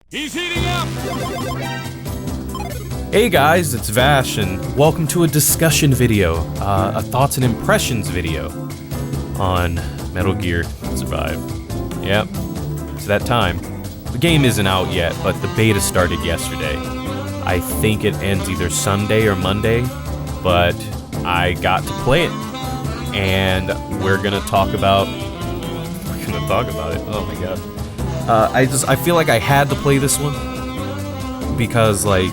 He's heating up! Hey guys, it's Vash, and welcome to a discussion video, a thoughts and impressions video on Metal Gear Survive. Yep, it's that time. The game isn't out yet, but the beta started yesterday. I think it ends either Sunday or Monday, but I got to play it, and we're gonna talk about it. Oh my god. I feel like I had to play this one because, like,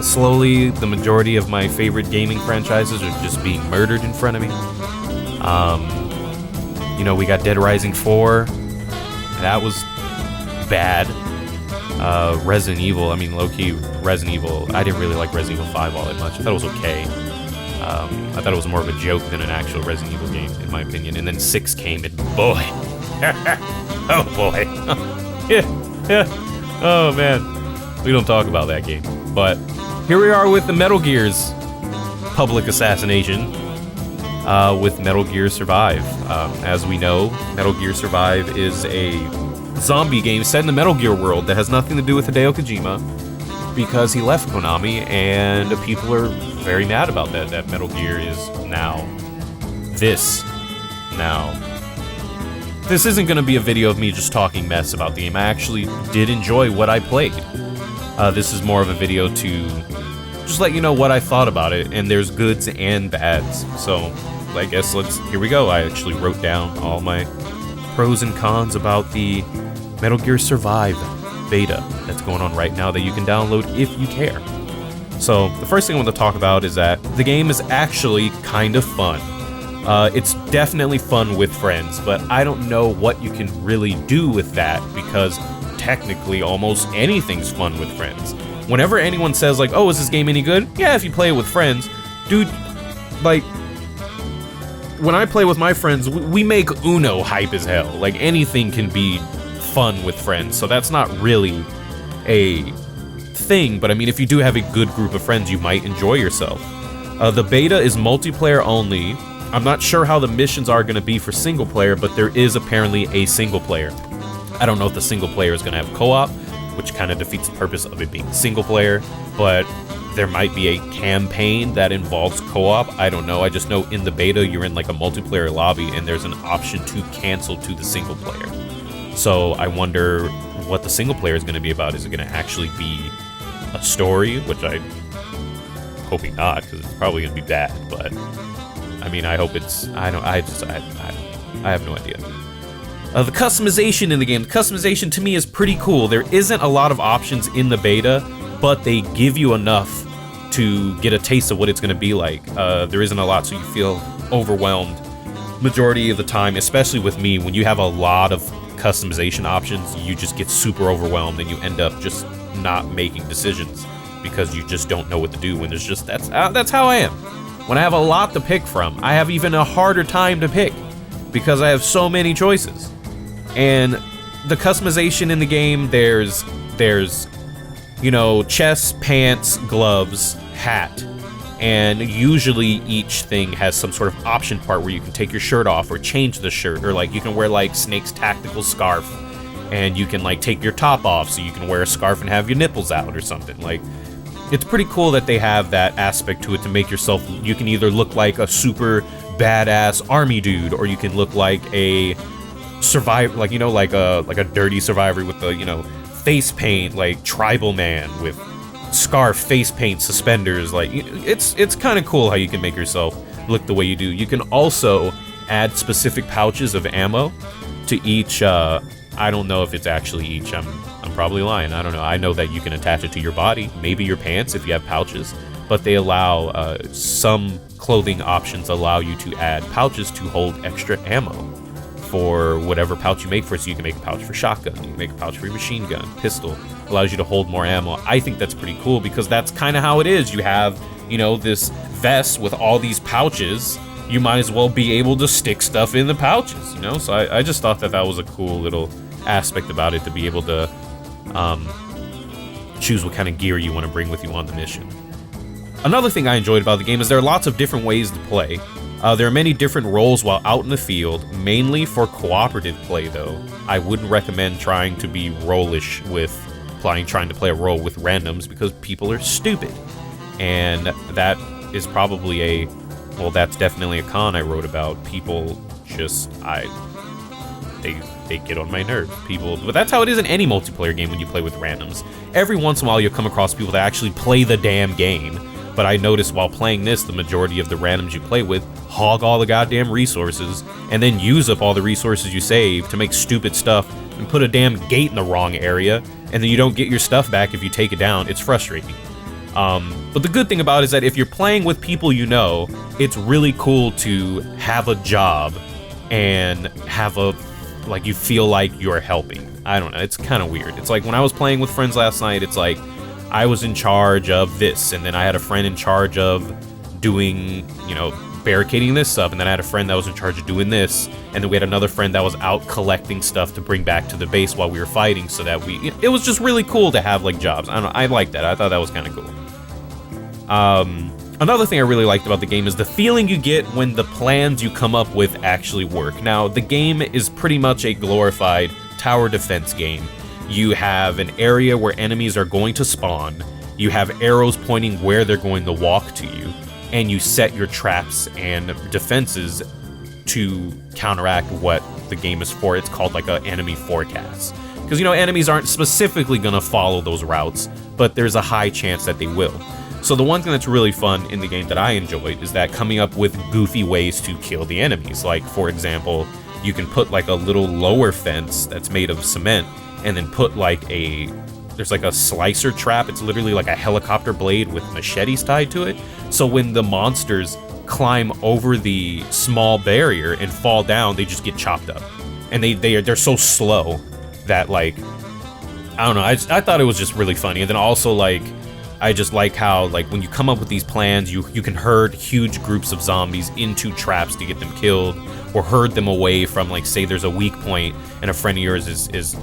slowly the majority of my favorite gaming franchises are just being murdered in front of me. You know, we got Dead Rising 4. That was bad. Resident Evil, I mean, low-key, Resident Evil, I didn't really like Resident Evil 5 all that much. I thought it was okay. I thought it was more of a joke than an actual Resident Evil game, in my opinion. And then 6 came, and boy. Oh boy. Yeah. Oh man. We don't talk about that game. But here we are with the Metal Gear's public assassination with Metal Gear Survive. As we know, Metal Gear Survive is a zombie game set in the Metal Gear world that has nothing to do with Hideo Kojima because he left Konami, and people are very mad about that. That Metal Gear is now this. Now, this isn't going to be a video of me just talking mess about the game. I actually did enjoy what I played. This is more of a video to just let you know what I thought about it, and there's goods and bads. So, I guess here we go. I actually wrote down all my pros and cons about the Metal Gear Survive beta that's going on right now that you can download if you care. So, the first thing I want to talk about is that the game is actually kind of fun. It's definitely fun with friends, but I don't know what you can really do with that because technically almost anything's fun with friends. Whenever anyone says like, oh, is this game any good? Yeah, if you play it with friends. Dude, like, when I play with my friends, we make Uno hype as hell. Like, anything can be fun with friends, so that's not really a thing, but I mean, if you do have a good group of friends, you might enjoy yourself. The beta is multiplayer only. I'm not sure how the missions are going to be for single player, but there is apparently a single player. I don't know if the single player is going to have co-op, which kind of defeats the purpose of it being single player, but there might be a campaign that involves co-op. I don't know. I just know in the beta, you're in like a multiplayer lobby, and there's an option to cancel to the single player. So I wonder what the single player is going to be about. Is it going to actually be a story, which I'm hoping not, because it's probably going to be bad, but I mean, I hope it's, I have no idea. The customization in the game. The customization to me is pretty cool. There isn't a lot of options in the beta, but they give you enough to get a taste of what it's going to be like. There isn't a lot, so you feel overwhelmed majority of the time, especially with me. When you have a lot of customization options, you just get super overwhelmed and you end up just not making decisions because you just don't know what to do when there's just, that's how I am. When I have a lot to pick from, I have even a harder time to pick because I have so many choices. And the customization in the game, there's you know, chest, pants, gloves, hat, and usually each thing has some sort of option part where you can take your shirt off or change the shirt, or like you can wear like Snake's tactical scarf, and you can like take your top off so you can wear a scarf and have your nipples out or something. Like, it's pretty cool that they have that aspect to it to make yourself, you can either look like a super badass army dude, or you can look like a survivor, like, you know, like a dirty survivor with the, you know, face paint, like tribal man with scarf, face paint, suspenders. Like, it's kind of cool how you can make yourself look the way you do. You can also add specific pouches of ammo to each, I don't know if it's actually each, I'm probably lying, I don't know. I know that you can attach it to your body, maybe your pants if you have pouches, but they allow, some clothing options allow you to add pouches to hold extra ammo for whatever pouch you make for it. So you can make a pouch for shotgun, you can make a pouch for your machine gun, pistol, allows you to hold more ammo. I think that's pretty cool because that's kind of how it is. You have, you know, this vest with all these pouches, you might as well be able to stick stuff in the pouches, you know? So I just thought that that was a cool little aspect about it, to be able to choose what kind of gear you want to bring with you on the mission. Another thing I enjoyed about the game is there are lots of different ways to play. There are many different roles while out in the field, mainly for cooperative play though. I wouldn't recommend trying to be rollish with trying to play a role with randoms because people are stupid. And that is probably that's definitely a con I wrote about. People just, they get on my nerves. But that's how it is in any multiplayer game when you play with randoms. Every once in a while you'll come across people that actually play the damn game. But I noticed while playing this, the majority of the randoms you play with hog all the goddamn resources and then use up all the resources you save to make stupid stuff and put a damn gate in the wrong area, and then you don't get your stuff back if you take it down. It's frustrating. But the good thing about it is that if you're playing with people you know, it's really cool to have a job and have you feel like you're helping. I don't know, it's kind of weird. It's like when I was playing with friends last night, it's like I was in charge of this, and then I had a friend in charge of doing, barricading this up, and then I had a friend that was in charge of doing this, and then we had another friend that was out collecting stuff to bring back to the base while we were fighting, so that it was just really cool to have, jobs. I don't know, I liked that. I thought that was kind of cool. Another thing I really liked about the game is the feeling you get when the plans you come up with actually work. Now, the game is pretty much a glorified tower defense game. You have an area where enemies are going to spawn, you have arrows pointing where they're going to walk to you, and you set your traps and defenses to counteract what the game is for. It's called like an enemy forecast. Because, enemies aren't specifically going to follow those routes, but there's a high chance that they will. So the one thing that's really fun in the game that I enjoyed is that coming up with goofy ways to kill the enemies. Like, for example, you can put a little lower fence that's made of cement, and then put there's a slicer trap. It's literally like a helicopter blade with machetes tied to it. So when the monsters climb over the small barrier and fall down, they just get chopped up. And they're so slow that I don't know, I thought it was just really funny. And then also I just like how when you come up with these plans, you can herd huge groups of zombies into traps to get them killed, or herd them away from say there's a weak point and a friend of yours is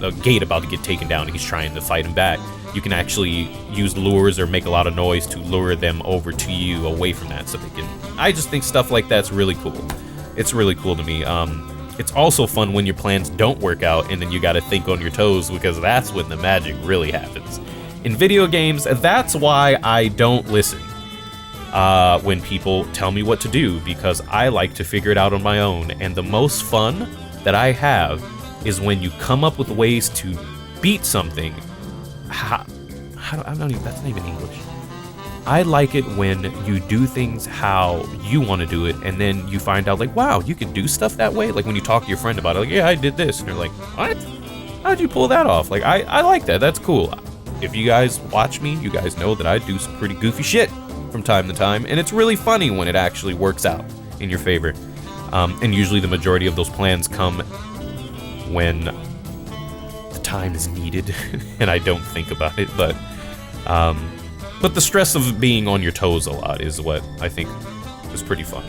a gate about to get taken down and he's trying to fight him back. You can actually use lures or make a lot of noise to lure them over to you away from that so they can... I just think stuff like that's really cool. It's really cool to me. It's also fun when your plans don't work out and then you gotta think on your toes, because that's when the magic really happens. In video games, that's why I don't listen when people tell me what to do, because I like to figure it out on my own. And the most fun that I have is when you come up with ways to beat something. That's not even English. I like it when you do things how you want to do it, and then you find out wow, you can do stuff that way. Like when you talk to your friend about it, yeah, I did this, and you're like, what? How'd you pull that off? I like that. That's cool. If you guys watch me, you guys know that I do some pretty goofy shit from time to time, and it's really funny when it actually works out in your favor. And usually the majority of those plans come when the time is needed and I don't think about it, but the stress of being on your toes a lot is what I think is pretty fun.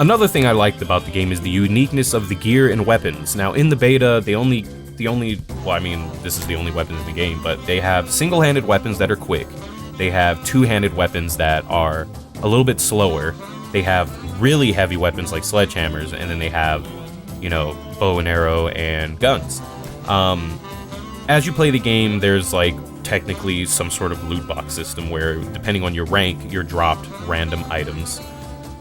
Another thing I liked about the game is the uniqueness of the gear and weapons. Now in the beta, this is the only weapons in the game, but they have single-handed weapons that are quick, they have two-handed weapons that are a little bit slower, they have really heavy weapons like sledgehammers, and then they have bow and arrow and guns. As you play the game, there's technically some sort of loot box system where, depending on your rank, you're dropped random items.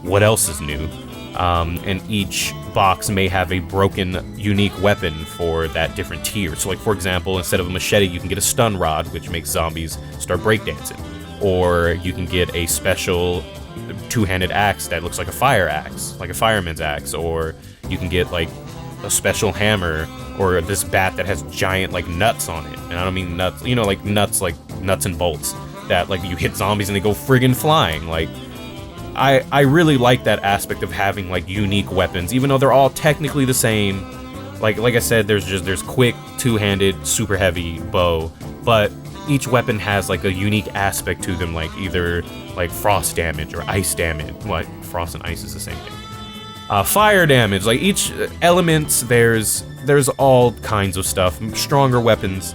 What else is new? And each box may have a broken, unique weapon for that different tier. So for example, instead of a machete, you can get a stun rod, which makes zombies start breakdancing. Or you can get a special two-handed axe that looks like a fire axe, like a fireman's axe. Or you can get a special hammer, or this bat that has giant nuts on it. And I don't mean nuts, nuts and bolts that you hit zombies and they go friggin' flying. I really like that aspect of having unique weapons, even though they're all technically the same. Like I said, there's quick two-handed super heavy bow, but each weapon has a unique aspect to them, either frost damage or ice damage. Frost and ice is the same thing. Fire damage, each elements, there's all kinds of stuff. Stronger weapons.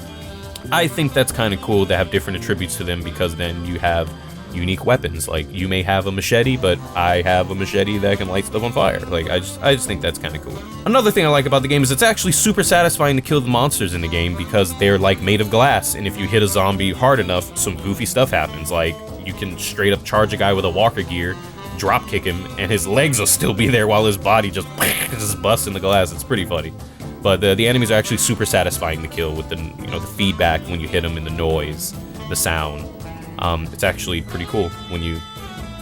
I think that's kind of cool to have different attributes to them, because then you have unique weapons. Like, you may have a machete, but I have a machete that can light stuff on fire. Like, I just think that's kind of cool. Another thing I like about the game is it's actually super satisfying to kill the monsters in the game because they're like made of glass, and if you hit a zombie hard enough, some goofy stuff happens. Like, you can straight up charge a guy with a walker gear, drop kick him, and his legs will still be there while his body just busts in the glass. It's pretty funny. But the enemies are actually super satisfying to kill with the, you know, the feedback when you hit them and the noise, the sound. It's actually pretty cool when you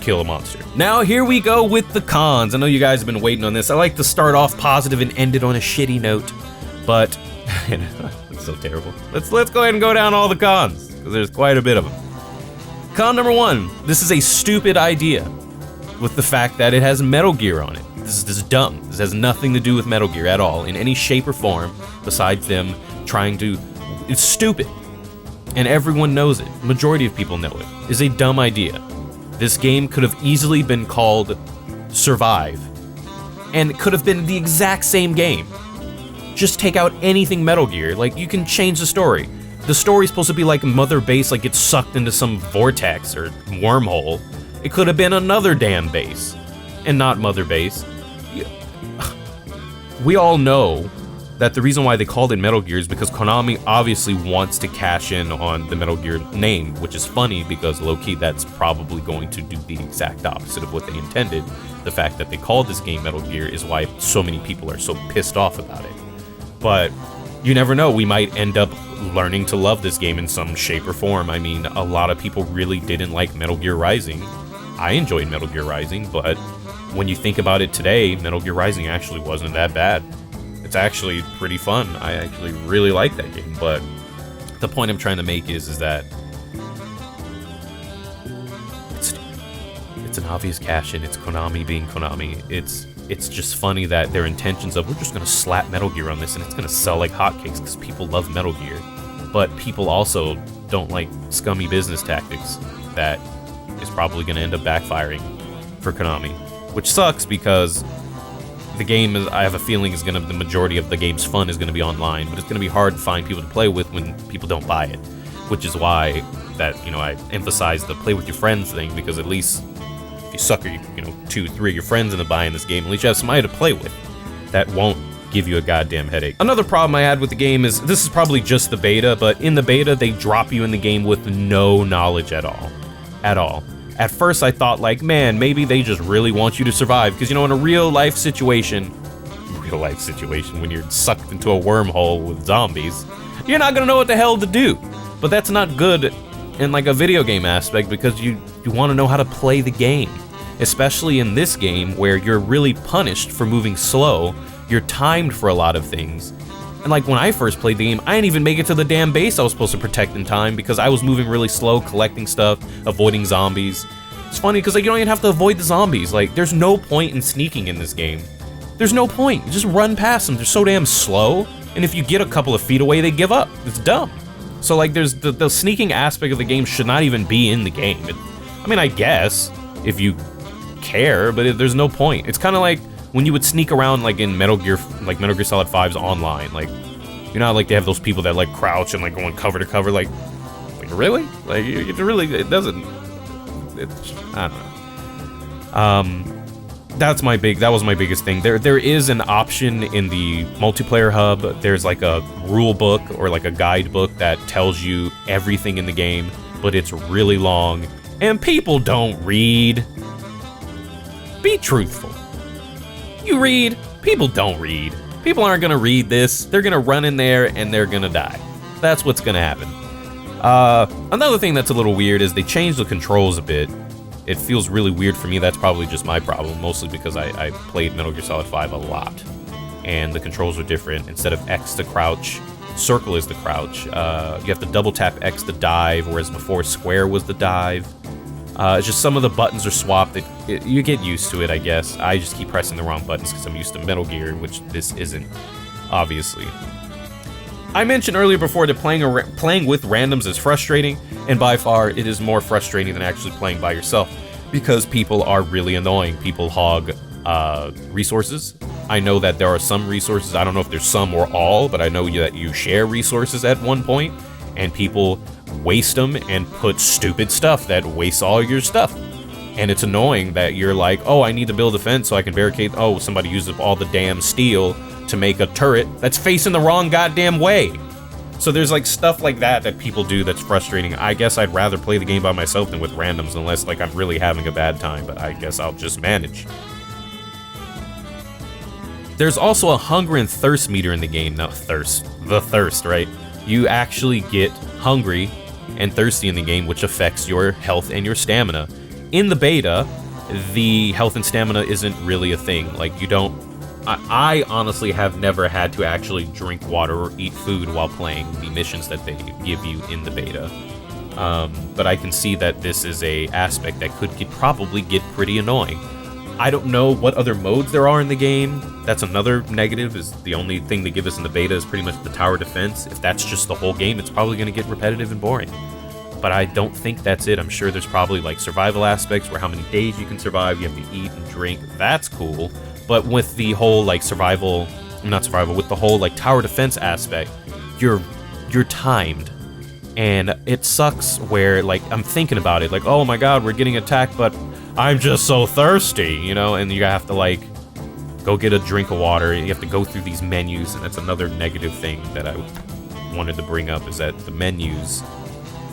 kill a monster. Now here we go with the cons. I know you guys have been waiting on this. I like to start off positive and end it on a shitty note, but it's so terrible. Let's go ahead and go down all the cons, because there's quite a bit of them. Con number 1, this is a stupid idea with the fact that it has Metal Gear on it. This is dumb. This has nothing to do with Metal Gear at all in any shape or form besides them trying to. It's stupid. And everyone knows it. Majority of people know it. It's a dumb idea. This game could have easily been called Survive, and it could have been the exact same game. Just take out anything Metal Gear. Like, you can change the story. The story's supposed to be like Mother Base, like gets sucked into some vortex or wormhole. It could have been another damn base, and not Mother Base. We all know that the reason why they called it Metal Gear is because Konami obviously wants to cash in on the Metal Gear name, which is funny because low-key that's probably going to do the exact opposite of what they intended. The fact that they called this game Metal Gear is why so many people are so pissed off about it. But you never know, we might end up learning to love this game in some shape or form. I mean, a lot of people really didn't like Metal Gear Rising. I enjoyed Metal Gear Rising, but when you think about it today, Metal Gear Rising actually wasn't that bad. It's actually pretty fun. I actually really like that game, but the point I'm trying to make is that it's an obvious cash-in. It's Konami being Konami. It's just funny that their intentions of, we're just gonna slap Metal Gear on this and it's gonna sell like hotcakes because people love Metal Gear. But people also don't like scummy business tactics that is probably gonna end up backfiring for Konami, which sucks because the game, I have a feeling, is the majority of the game's fun is gonna be online, but it's gonna be hard to find people to play with when people don't buy it, which is why that, you know, I emphasize the play with your friends thing, because at least if you sucker, you know, 2, 3 of your friends into buying this game, at least you have somebody to play with that won't give you a goddamn headache. Another problem I had with the game is, this is probably just the beta, but in the beta, they drop you in the game with no knowledge at all. At first, I thought, like, man, maybe they just really want you to survive, because, you know, in a real-life situation, when you're sucked into a wormhole with zombies, you're not gonna know what the hell to do. But that's not good in, like, a video game aspect, because you want to know how to play the game. Especially in this game, where you're really punished for moving slow, you're timed for a lot of things. And, like, when I first played the game, I didn't even make it to the damn base I was supposed to protect in time because I was moving really slow, collecting stuff, avoiding zombies. It's funny because, like, you don't even have to avoid the zombies. Like, there's no point in sneaking in this game. There's no point. You just run past them. They're so damn slow. And if you get a couple of feet away, they give up. It's dumb. So, like, there's the sneaking aspect of the game should not even be in the game. I mean, I guess, if you care, but there's no point. It's kind of like when you would sneak around, like, in Metal Gear Solid 5's online, like, you know how, like, they have those people that, like, crouch and, like, going cover to cover, like really? Like, it really, it doesn't, it's, I don't know. That was my biggest thing. There is an option in the multiplayer hub. There's, like, a rule book or, like, a guidebook that tells you everything in the game, but it's really long, and people don't read. Be truthful. You read, people don't read. People aren't gonna read this. They're gonna run in there and they're gonna die. That's what's gonna happen. Another thing that's a little weird is they changed the controls a bit. It feels really weird for me. That's probably just my problem, mostly because I played Metal Gear Solid 5 a lot. And the controls are different. Instead of X to crouch, circle is the crouch. You have to double tap X to dive, whereas before square was the dive. It's just some of the buttons are swapped. You get used to it, I guess. I just keep pressing the wrong buttons because I'm used to Metal Gear, which this isn't, obviously. I mentioned earlier before that playing with randoms is frustrating, and by far it is more frustrating than actually playing by yourself because people are really annoying. People hog resources. I know that there are some resources, I don't know if there's some or all, but I know that you share resources at one point, and people waste them and put stupid stuff that wastes all your stuff. And it's annoying that you're like, oh, I need to build a fence so I can barricade. Oh, somebody used up all the damn steel to make a turret that's facing the wrong goddamn way. So there's like stuff like that people do that's frustrating. I guess I'd rather play the game by myself than with randoms, unless like I'm really having a bad time, but I guess I'll just manage. There's also a hunger and thirst meter in the game. Now, the thirst, right? You actually get hungry and thirsty in the game, which affects your health and your stamina. In the beta, the health and stamina isn't really a thing. Like, you don't... I honestly have never had to actually drink water or eat food while playing the missions that they give you in the beta. But I can see that this is a aspect that could probably get pretty annoying. I don't know what other modes there are in the game. That's another negative, is the only thing they give us in the beta is pretty much the tower defense. If that's just the whole game, it's probably going to get repetitive and boring. But I don't think that's it. I'm sure there's probably like survival aspects where how many days you can survive, you have to eat and drink. That's cool. But with the whole like with the whole like tower defense aspect, you're timed. And it sucks where like I'm thinking about it, like, oh my god, we're getting attacked, but I'm just so thirsty, you know, and you have to like go get a drink of water. You have to go through these menus, and that's another negative thing that I wanted to bring up, is that the menus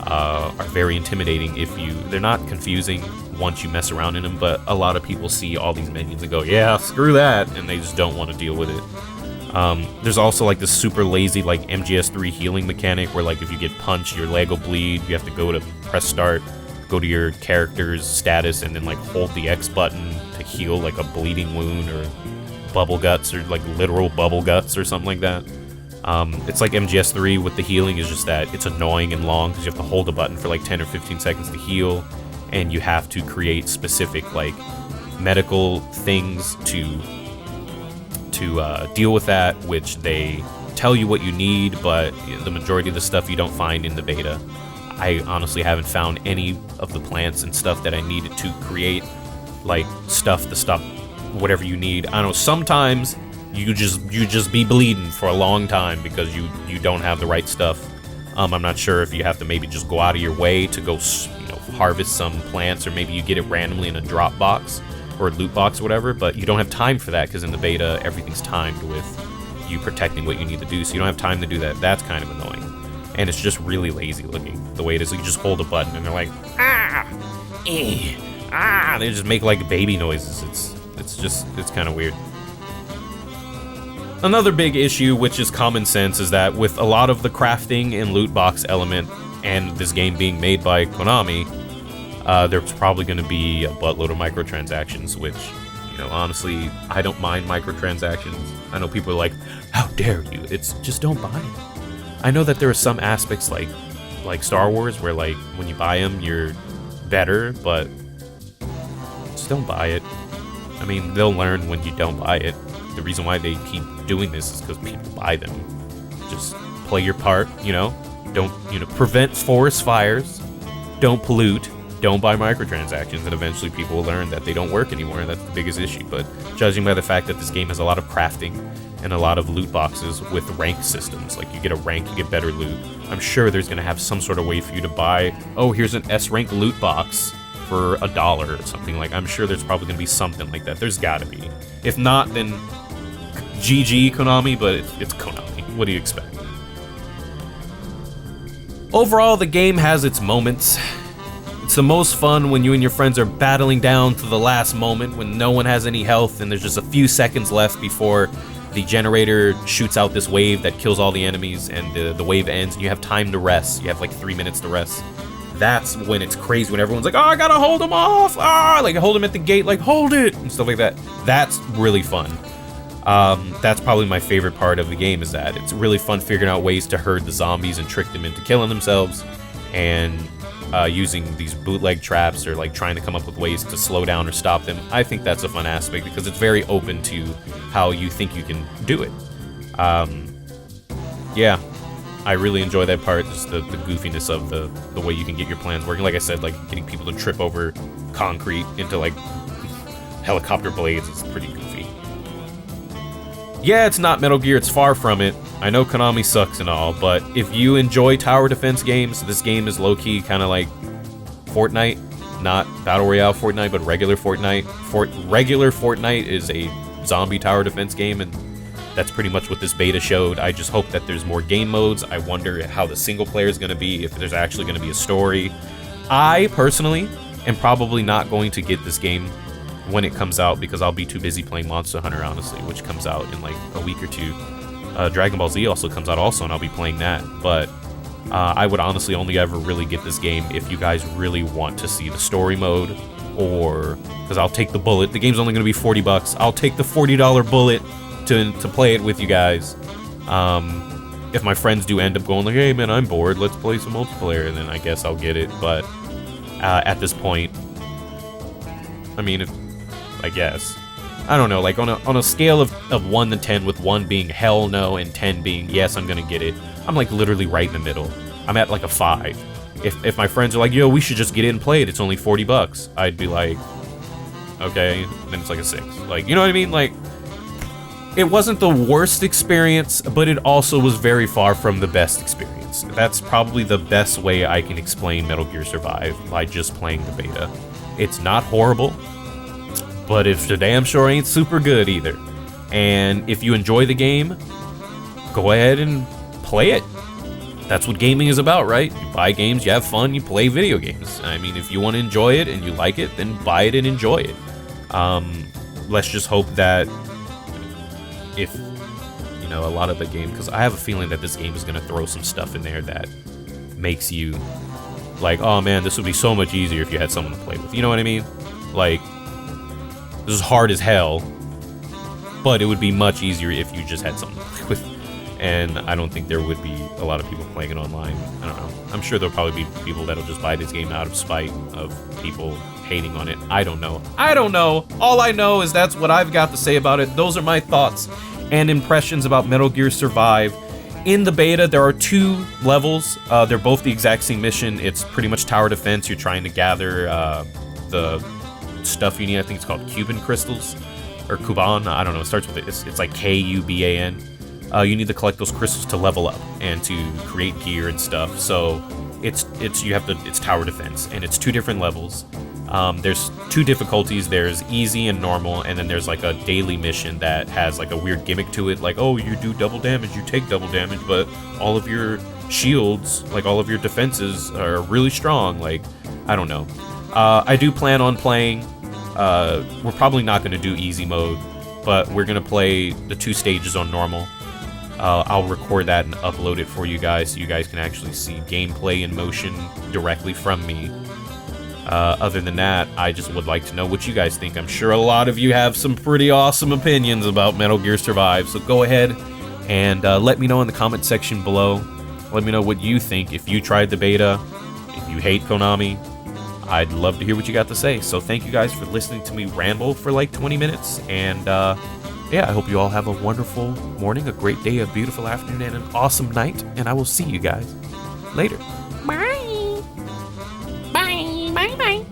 are very intimidating. They're not confusing once you mess around in them, but a lot of people see all these menus and go, yeah, screw that, and they just don't want to deal with it. There's also like this super lazy like MGS3 healing mechanic where like if you get punched, your leg will bleed. You have to go to press start, go to your character's status, and then like hold the X button to heal like a bleeding wound or bubble guts, or like literal bubble guts or something like that. It's like MGS3 with the healing, is just that it's annoying and long because you have to hold a button for like 10 or 15 seconds to heal, and you have to create specific like medical things to deal with that, which they tell you what you need, but the majority of the stuff you don't find in the beta. I honestly haven't found any of the plants and stuff that I needed to create like stuff to stop whatever you need. I don't know, sometimes you just be bleeding for a long time because you don't have the right stuff. I'm not sure if you have to maybe just go out of your way to go, harvest some plants, or maybe you get it randomly in a drop box or a loot box or whatever, but you don't have time for that because in the beta everything's timed with you protecting what you need to do, so you don't have time to do that. That's kind of annoying. And it's just really lazy looking the way it is. You just hold a button and they're like, they just make like baby noises. It's kind of weird. Another big issue, which is common sense, is that with a lot of the crafting and loot box element, and this game being made by Konami, there's probably going to be a buttload of microtransactions, which, honestly, I don't mind microtransactions. I know people are like, how dare you? It's just don't buy it. I know that there are some aspects like Star Wars where like when you buy them you're better, but just don't buy it. I mean, they'll learn when you don't buy it. The reason why they keep doing this is because people buy them. Just play your part, don't, prevent forest fires, don't pollute, don't buy microtransactions, and eventually people will learn that they don't work anymore, and that's the biggest issue. But judging by the fact that this game has a lot of crafting and a lot of loot boxes with rank systems, like you get a rank, you get better loot, I'm sure there's going to have some sort of way for you to buy, oh, here's an S rank loot box for $1 or something. Like, I'm sure there's probably going to be something like that. There's got to be. If not, then GG Konami, but it's Konami. What do you expect? Overall, the game has its moments. It's the most fun when you and your friends are battling down to the last moment, when no one has any health and there's just a few seconds left before the generator shoots out this wave that kills all the enemies, and the wave ends and you have time to rest. You have like 3 minutes to rest. That's when it's crazy, when everyone's like, oh, I gotta hold him off, like hold him at the gate, like hold it, and stuff like that. That's really fun. That's probably my favorite part of the game, is that it's really fun figuring out ways to herd the zombies and trick them into killing themselves, and using these bootleg traps, or like trying to come up with ways to slow down or stop them. I think that's a fun aspect because it's very open to how you think you can do it. Yeah, I really enjoy that part, just the goofiness of the way you can get your plans working. Like I said, like getting people to trip over concrete into like helicopter blades is pretty goofy. Yeah, it's not Metal Gear, it's far from it, I know Konami sucks and all, but if you enjoy tower defense games, this game is low-key kind of like Fortnite. Not Battle Royale Fortnite, but regular Fortnite. Regular Fortnite is a zombie tower defense game, and that's pretty much what this beta showed. I just hope that there's more game modes. I wonder how the single player is going to be, if there's actually going to be a story. I, personally, am probably not going to get this game when it comes out because I'll be too busy playing Monster Hunter, honestly, which comes out in like a week or two. Dragon Ball Z also comes out also, and I'll be playing that. But I would honestly only ever really get this game if you guys really want to see the story mode, or because I'll take the bullet. The game's only going to be $40. I'll take the $40 bullet to play it with you guys. If my friends do end up going like, hey man, I'm bored, let's play some multiplayer, then I guess I'll get it. But at this point, I mean, I guess. I don't know, like on a scale of 1 to 10, with 1 being hell no and 10 being yes, I'm gonna get it, I'm like literally right in the middle. I'm at like a 5. If my friends are like, yo, we should just get it and play it, it's only $40, I'd be like, okay, then it's like a 6. Like, you know what I mean? Like, it wasn't the worst experience, but it also was very far from the best experience. That's probably the best way I can explain Metal Gear Survive, by just playing the beta. It's not horrible, but it's damn sure ain't super good either. And if you enjoy the game, go ahead and play it. That's what gaming is about, right? You buy games, you have fun, you play video games. I mean, if you want to enjoy it and you like it, then buy it and enjoy it. Let's just hope that if, you know, a lot of the game, because I have a feeling that this game is going to throw some stuff in there that makes you like, oh man, this would be so much easier if you had someone to play with. You know what I mean? Like, this is hard as hell, but it would be much easier if you just had someone to play with. And I don't think there would be a lot of people playing it online. I don't know. I'm sure there'll probably be people that'll just buy this game out of spite of people hating on it. I don't know. I don't know. All I know is that's what I've got to say about it. Those are my thoughts and impressions about Metal Gear Survive. In the beta, there are 2 levels. They're both the exact same mission. It's pretty much tower defense. You're trying to gather the stuff you need. I think it's called Cuban crystals, or Kuban. I don't know. It starts with it. It's like Kuban. You need to collect those crystals to level up and to create gear and stuff. So it's tower defense, and it's 2 different levels. There's 2 difficulties. There's easy and normal, and then there's like a daily mission that has like a weird gimmick to it, like, oh, you do double damage, you take double damage, but all of your shields, like all of your defenses are really strong. Like, I don't know. I do plan on playing. We're probably not going to do easy mode, but we're going to play the 2 stages on normal. I'll record that and upload it for you guys so you guys can actually see gameplay in motion directly from me. Other than that, I just would like to know what you guys think. I'm sure a lot of you have some pretty awesome opinions about Metal Gear Survive, so go ahead and let me know in the comment section below. Let me know what you think. If you tried the beta, if you hate Konami, I'd love to hear what you got to say. So thank you guys for listening to me ramble for like 20 minutes, and yeah, I hope you all have a wonderful morning, a great day, a beautiful afternoon, and an awesome night, and I will see you guys later. Bye. Bye. Bye. Bye.